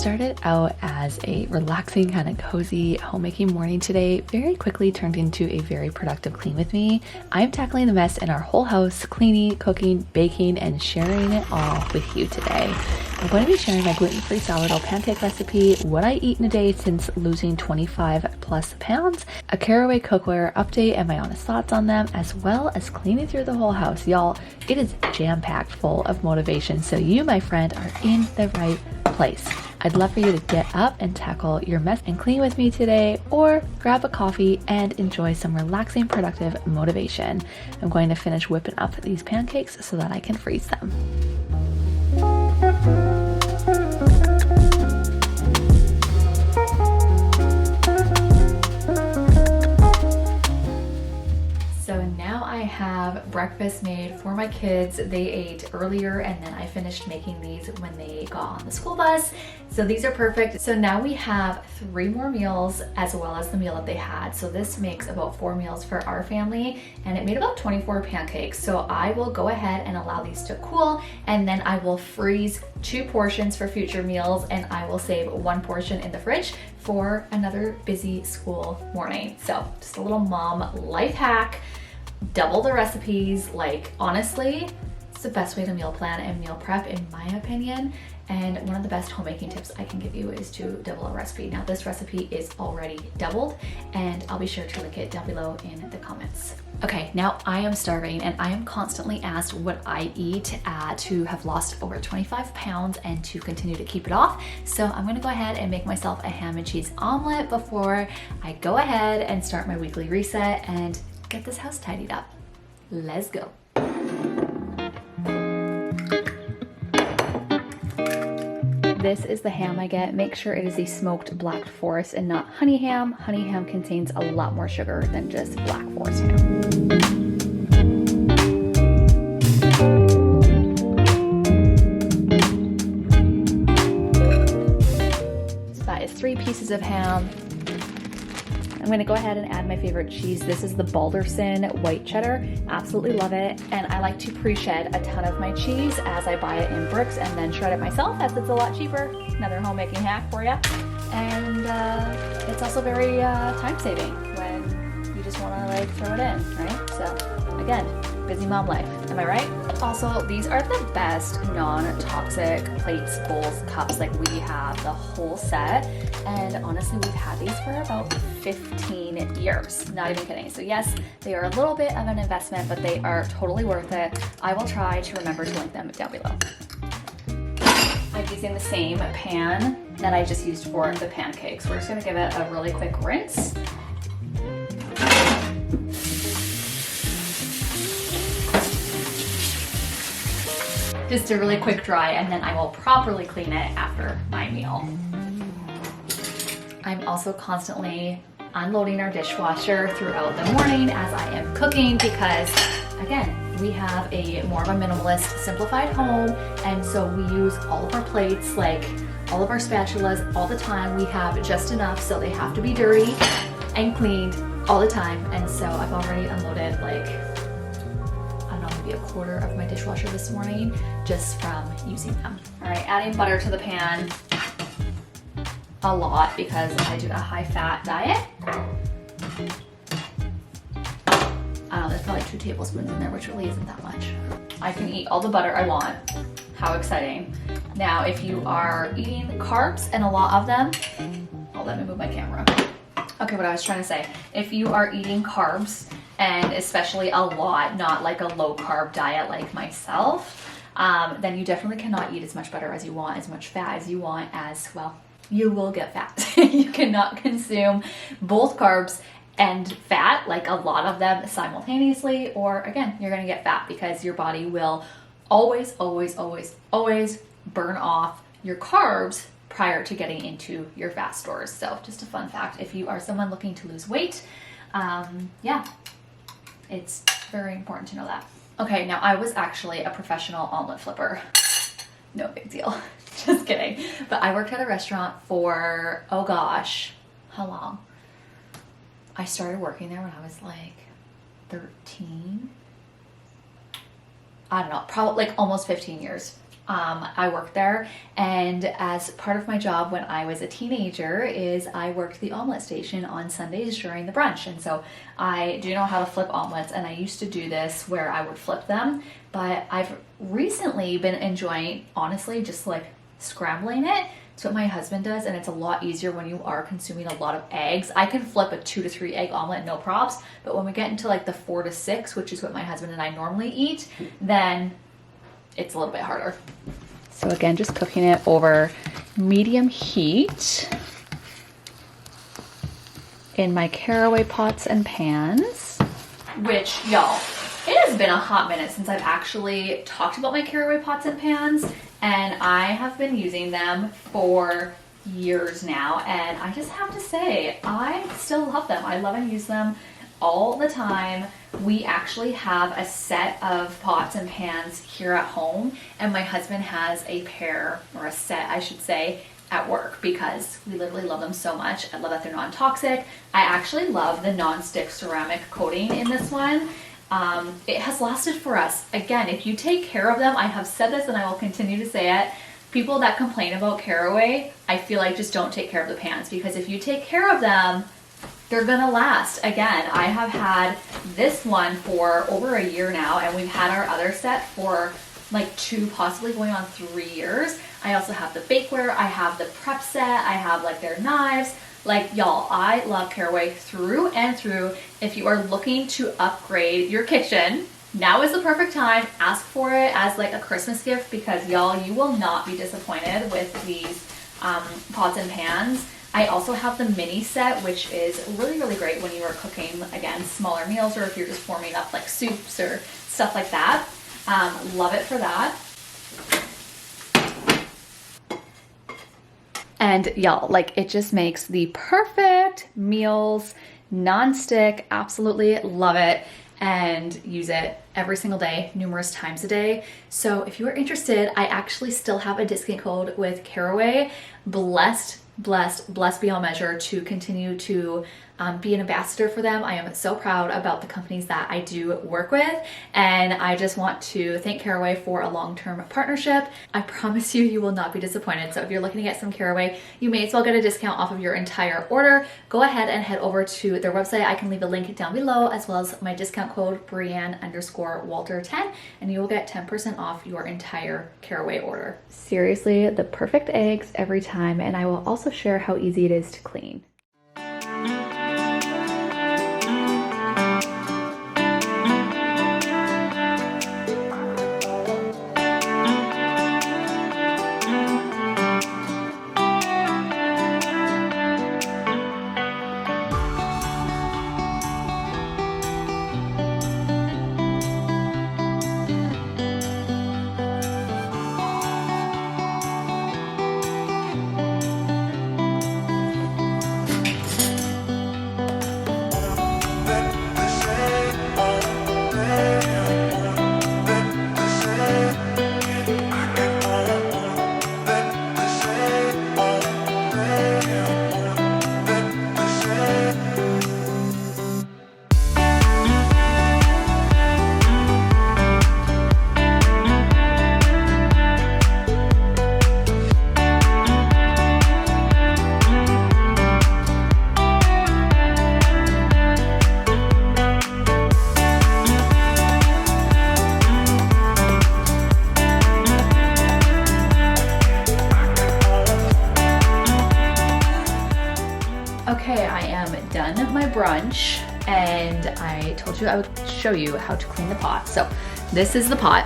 started out as a relaxing, kind of cozy homemaking morning today very quickly turned into a very productive clean with me. I'm tackling the mess in our whole house, cleaning, cooking, baking, and sharing it all with you today. I'm going to be sharing my gluten-free sourdough pancake recipe, what I eat in a day since losing 25 plus pounds, a Caraway Cookware update and my honest thoughts on them, as well as cleaning through the whole house. Y'all, it is jam-packed full of motivation, so you, my friend, are in the right place. I'd love for you to get up and tackle your mess and clean with me today, or grab a coffee and enjoy some relaxing, productive motivation. I'm going to finish whipping up these pancakes so that I can freeze them. So now I have breakfast made for my kids. They ate earlier and then I finished making these when they got on the school bus. So these are perfect. So now we have 3 more meals as well as the meal that they had. So this makes about 4 meals for our family, and it made about 24 pancakes. So I will go ahead and allow these to cool, and then I will freeze 2 portions for future meals, and I will save 1 portion in the fridge for another busy school morning. So just a little mom life hack. Double the recipes. Like, honestly, it's the best way to meal plan and meal prep in my opinion. And one of the best homemaking tips I can give you is to double a recipe. Now this recipe is already doubled, and I'll be sure to link it down below in the comments. Okay, now I am starving and I am constantly asked what I eat to have lost over 25 pounds and to continue to keep it off. So I'm gonna go ahead and make myself a ham and cheese omelet before I go ahead and start my weekly reset and get this house tidied up. Let's go. This is the ham I get. Make sure it is the smoked black forest and not honey ham. Honey ham contains a lot more sugar than just black forest ham. So that is 3 pieces of ham. I'm going to go ahead and add my favorite cheese. This is the Balderson white cheddar. Absolutely love it. And I like to pre-shed a ton of my cheese as I buy it in bricks and then shred it myself, as it's a lot cheaper. Another homemaking hack for you. And it's also very time-saving when you just want to like throw it in, right? So again, busy mom life. Am I right? Also, these are the best non-toxic plates, bowls, cups. Like, we have the whole set, and honestly we've had these for about 15 years, not even kidding. So yes, they are a little bit of an investment, but they are totally worth it. I will try to remember to link them down below. I'm using the same pan that I just used for the pancakes. We're just gonna give it a really quick rinse. Just a really quick dry, and then I will properly clean it after my meal. I'm also constantly unloading our dishwasher throughout the morning as I am cooking because, again, we have a more of a minimalist, simplified home, and so we use all of our plates, like all of our spatulas all the time. We have just enough, so they have to be dirty and cleaned all the time. And so I've already unloaded like, maybe a quarter of my dishwasher this morning just from using them. All right, adding butter to the pan. A lot because I do a high fat diet. There's probably 2 tablespoons in there, which really isn't that much. I can eat all the butter I want. How exciting. Now, if you are eating carbs and a lot of them, oh, let me move my camera. Okay, what I was trying to say, if you are eating carbs, and especially a lot, not like a low carb diet like myself, then you definitely cannot eat as much butter as you want, as much fat as you want, as, well, you will get fat. You cannot consume both carbs and fat, like a lot of them simultaneously, or again, you're gonna get fat because your body will always, always, always, always burn off your carbs prior to getting into your fat stores. So just a fun fact, if you are someone looking to lose weight, yeah, it's very important to know that. Okay, now I was actually a professional omelet flipper. No big deal, just kidding. But I worked at a restaurant for, oh gosh, how long? I started working there when I was like 13. I don't know, probably like almost 15 years. I work there, and as part of my job when I was a teenager is I worked the omelet station on Sundays during the brunch, and so I do know how to flip omelets, and I used to do this where I would flip them, but I've recently been enjoying, honestly, just like scrambling it. It's what my husband does, and it's a lot easier when you are consuming a lot of eggs. I can flip a 2 to 3 egg omelet, no props, but when we get into like the 4 to 6, which is what my husband and I normally eat, then it's a little bit harder. So again, just cooking it over medium heat in my Caraway pots and pans, which, y'all, it has been a hot minute since I've actually talked about my Caraway pots and pans, and I have been using them for years now, and I just have to say, I still love them. I love and use them all the time. We actually have a set of pots and pans here at home, and my husband has a pair, or a set I should say, at work because we literally love them so much. I love that they're non-toxic. I actually love the non-stick ceramic coating in this one. It has lasted for us. Again, if you take care of them, I have said this and I will continue to say it, people that complain about Caraway, I feel like just don't take care of the pans, because if you take care of them, they're gonna last. Again, I have had this one for over a year now, and we've had our other set for like 2, possibly going on 3 years. I also have the bakeware, I have the prep set, I have like their knives. Like, y'all, I love Caraway through and through. If you are looking to upgrade your kitchen, now is the perfect time. Ask for it as like a Christmas gift, because y'all, you will not be disappointed with these pots and pans. I also have the mini set, which is really, really great when you are cooking, again, smaller meals, or if you're just forming up like soups or stuff like that. Love it for that. And y'all, like, it just makes the perfect meals, non-stick, absolutely love it, and use it every single day, numerous times a day. So if you are interested, I actually still have a discount code with Caraway, blessed beyond measure to continue to be an ambassador for them. I am so proud about the companies that I do work with, and I just want to thank Caraway for a long-term partnership. I promise you, you will not be disappointed. So if you're looking to get some Caraway, you may as well get a discount off of your entire order. Go ahead and head over to their website. I can leave a link down below, as well as my discount code Brianne_Walter10, and you will get 10% off your entire Caraway order. Seriously, the perfect eggs every time, and I will also share how easy it is to clean. Okay, I am done my brunch, and I told you I would show you how to clean the pot. So this is the pot.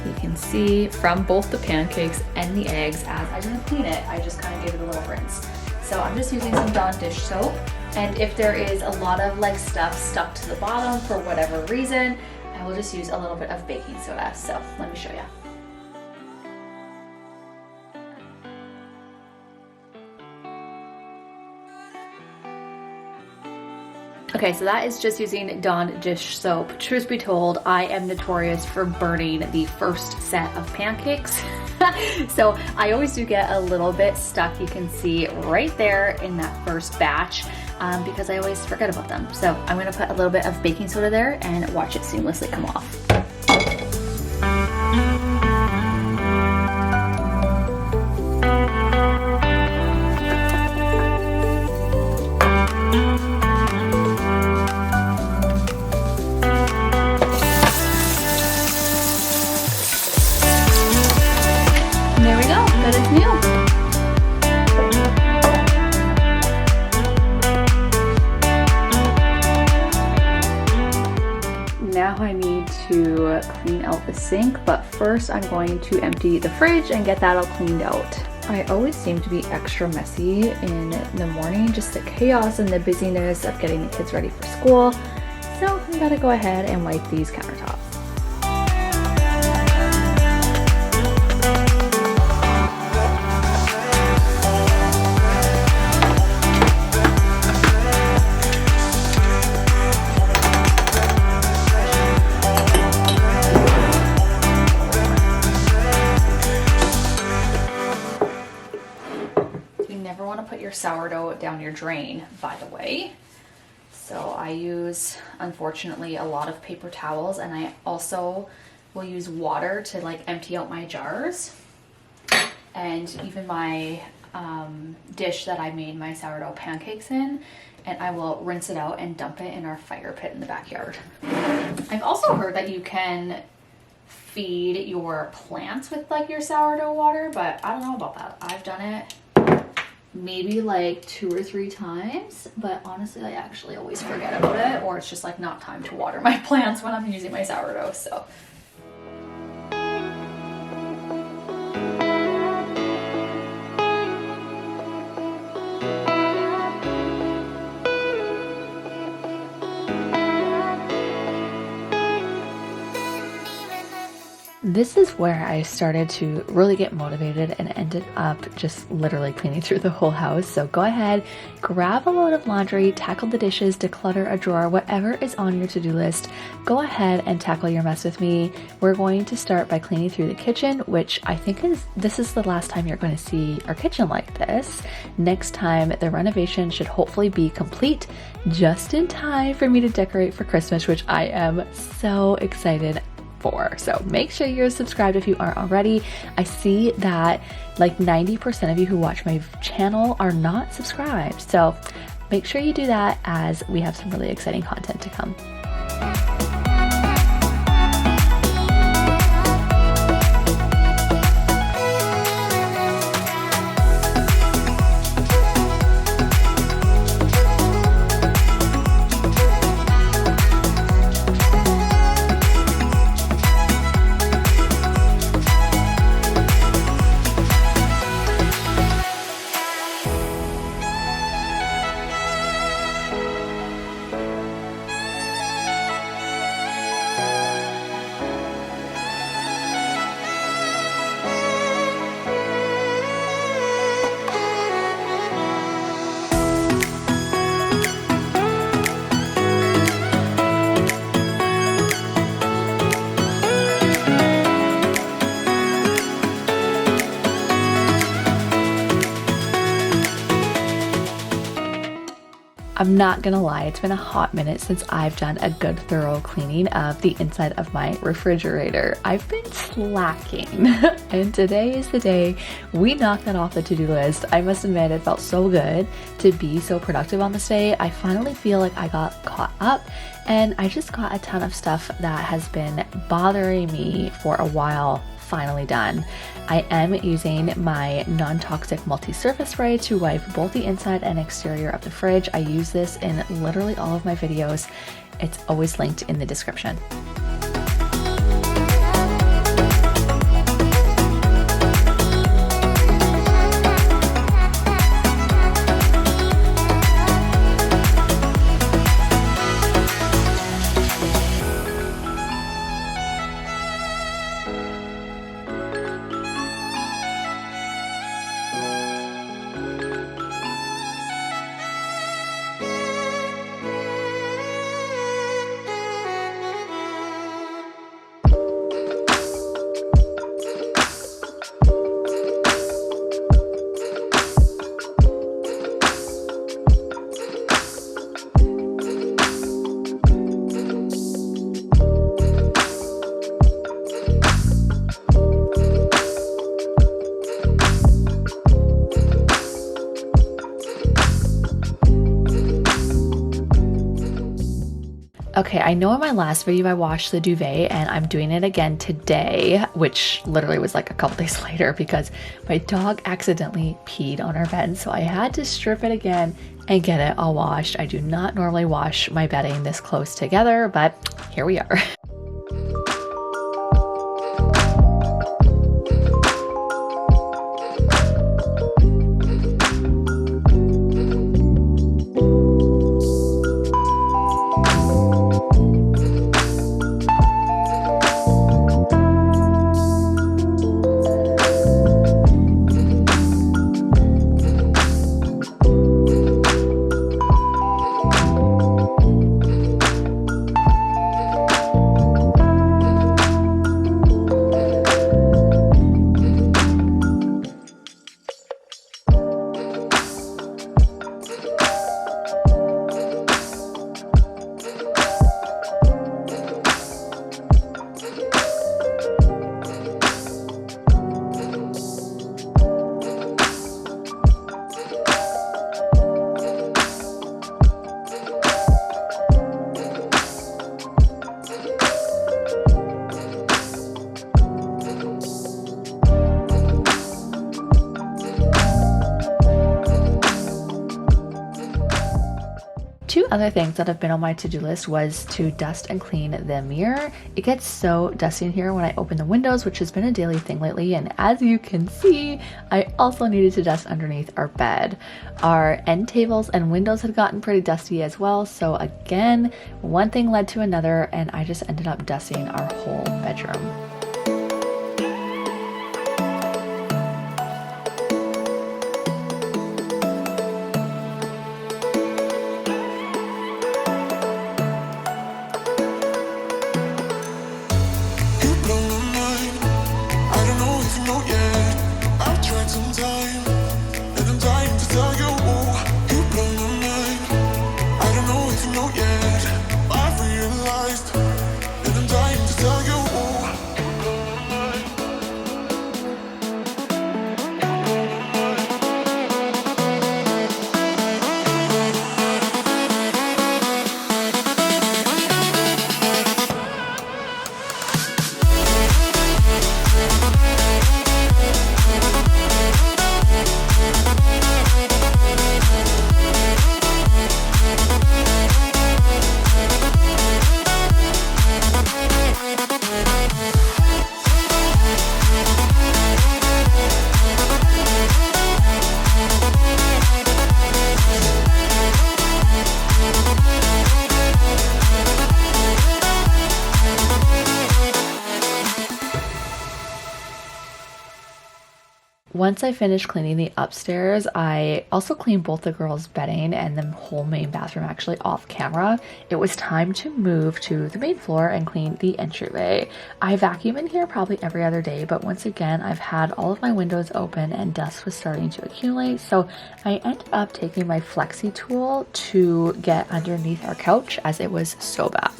You can see from both the pancakes and the eggs, as I didn't clean it, I just kind of gave it a little rinse. So I'm just using some Dawn dish soap, and if there is a lot of like stuff stuck to the bottom for whatever reason, I will just use a little bit of baking soda. So let me show you. Okay, so that is just using Dawn dish soap. Truth be told, I am notorious for burning the first set of pancakes. So I always do get a little bit stuck. You can see right there in that first batch because I always forget about them. So I'm gonna put a little bit of baking soda there and watch it seamlessly come off. now I need to clean out the sink, but first I'm going to empty the fridge and get that all cleaned out. I always seem to be extra messy in the morning, just the chaos and the busyness of getting the kids ready for school. So I'm gonna go ahead and wipe these countertops. Your sourdough down your drain, by the way. So I use, unfortunately, a lot of paper towels, and I also will use water to like empty out my jars, and even my dish that I made my sourdough pancakes in, and I will rinse it out and dump it in our fire pit in the backyard. I've also heard that you can feed your plants with like your sourdough water, but I don't know about that. I've done it maybe like 2 or 3 times, but honestly I actually always forget about it, or it's just like not time to water my plants when I'm using my sourdough. So this is where I started to really get motivated and ended up just literally cleaning through the whole house. So go ahead, grab a load of laundry, tackle the dishes, declutter a drawer, whatever is on your to-do list. Go ahead and tackle your mess with me. We're going to start by cleaning through the kitchen, which I think this is the last time you're going to see our kitchen like this. Next time, the renovation should hopefully be complete just in time for me to decorate for Christmas, which I am so excited for. So make sure you're subscribed if you aren't already. I see that like 90% of you who watch my channel are not subscribed. So make sure you do that, as we have some really exciting content to come. I'm not gonna lie, it's been a hot minute since I've done a good thorough cleaning of the inside of my refrigerator. I've been slacking and today is the day we knock that off the to-do list. I must admit, it felt so good to be so productive on this day. I finally feel like I got caught up, and I just got a ton of stuff that has been bothering me for a while finally done. I am using my non-toxic multi-surface spray to wipe both the inside and exterior of the fridge. I use this in literally all of my videos. It's always linked in the description. Okay, I know in my last video I washed the duvet, and I'm doing it again today, which literally was like a couple days later because my dog accidentally peed on our bed. So I had to strip it again and get it all washed. I do not normally wash my bedding this close together, but here we are. Two other things that have been on my to-do list was to dust and clean the mirror. It gets so dusty in here when I open the windows, which has been a daily thing lately. And as you can see, I also needed to dust underneath our bed. Our end tables and windows had gotten pretty dusty as well. So again, one thing led to another, and I just ended up dusting our whole bedroom. Once I finished cleaning the upstairs, I also cleaned both the girls' bedding and the whole main bathroom actually off camera. It was time to move to the main floor and clean the entryway. I vacuum in here probably every other day, but once again, I've had all of my windows open and dust was starting to accumulate. So I ended up taking my flexi tool to get underneath our couch as it was so bad.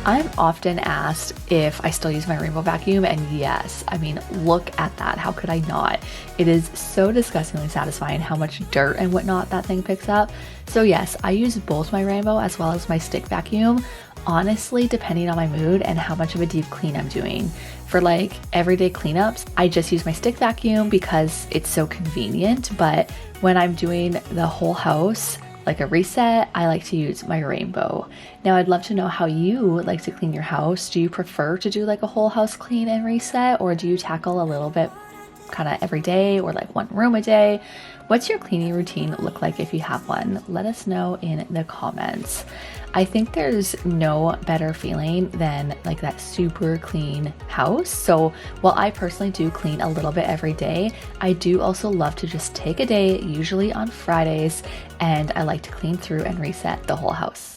I'm often asked if I still use my rainbow vacuum, and yes, I mean, look at that. How could I not? It is so disgustingly satisfying how much dirt and whatnot that thing picks up. So yes, I use both my rainbow as well as my stick vacuum, honestly, depending on my mood and how much of a deep clean I'm doing. For like everyday cleanups, I just use my stick vacuum because it's so convenient. But when I'm doing the whole house, like a reset, I like to use my rainbow. Now I'd love to know how you like to clean your house. Do you prefer to do like a whole house clean and reset, or do you tackle a little bit kind of every day or like one room a day? What's your cleaning routine look like if you have one? Let us know in the comments. I think there's no better feeling than like that super clean house. So while I personally do clean a little bit every day, I do also love to just take a day, usually on Fridays, and I like to clean through and reset the whole house.